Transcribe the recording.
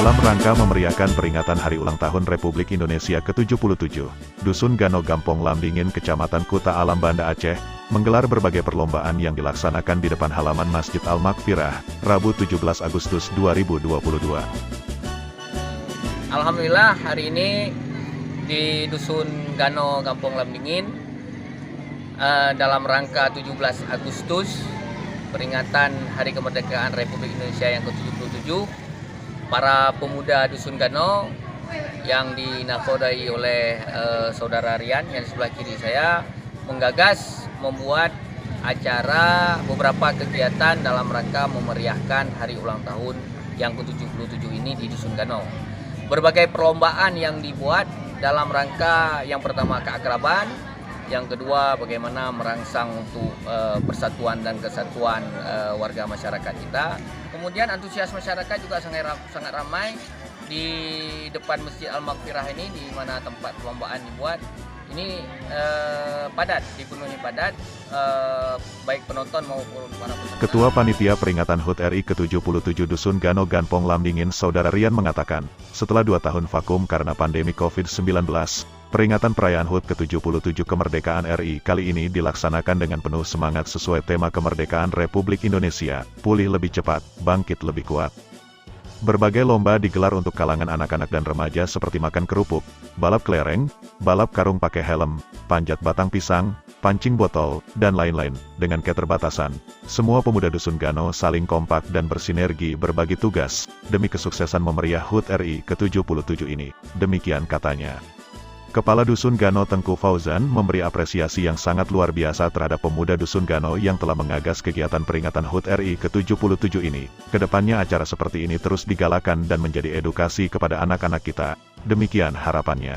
Dalam rangka memeriahkan peringatan Hari Ulang Tahun Republik Indonesia ke-77, Dusun Gano Gampong Lambingin Kecamatan Kuta Alam Banda Aceh, menggelar berbagai perlombaan yang dilaksanakan di depan halaman Masjid Al-Maghfirah, Rabu 17 Agustus 2022. Alhamdulillah hari ini di Dusun Gano Gampong Lambingin dalam rangka 17 Agustus peringatan Hari Kemerdekaan Republik Indonesia yang ke-77, para pemuda Dusun Gano yang dinakodai oleh Saudara Rian yang di sebelah kiri saya menggagas membuat acara beberapa kegiatan dalam rangka memeriahkan Hari Ulang Tahun yang ke-77 ini di Dusun Gano. Berbagai perlombaan yang dibuat dalam rangka yang pertama keakraban, yang kedua bagaimana merangsang untuk persatuan dan kesatuan warga masyarakat kita. Kemudian antusias masyarakat juga sangat ramai di depan Masjid Al-Maghfirah ini, di mana tempat perlombaan dibuat. Ini dipenuhi padat, baik penonton maupun para peserta. Ketua Panitia Peringatan HUT RI ke-77 Dusun Gano Gampong Lambingin Saudara Rian mengatakan, setelah 2 tahun vakum karena pandemi COVID-19, peringatan perayaan HUT ke-77 Kemerdekaan RI kali ini dilaksanakan dengan penuh semangat sesuai tema Kemerdekaan Republik Indonesia, pulih lebih cepat, bangkit lebih kuat. Berbagai lomba digelar untuk kalangan anak-anak dan remaja seperti makan kerupuk, balap kelereng, balap karung pakai helm, panjat batang pisang, pancing botol, dan lain-lain. Dengan keterbatasan, semua pemuda Dusun Gano saling kompak dan bersinergi berbagi tugas, demi kesuksesan memeriah HUT RI ke-77 ini. Demikian katanya. Kepala Dusun Gano Tengku Fauzan memberi apresiasi yang sangat luar biasa terhadap pemuda Dusun Gano yang telah mengagas kegiatan peringatan HUT RI ke-77 ini. Kedepannya acara seperti ini terus digalakan dan menjadi edukasi kepada anak-anak kita. Demikian harapannya.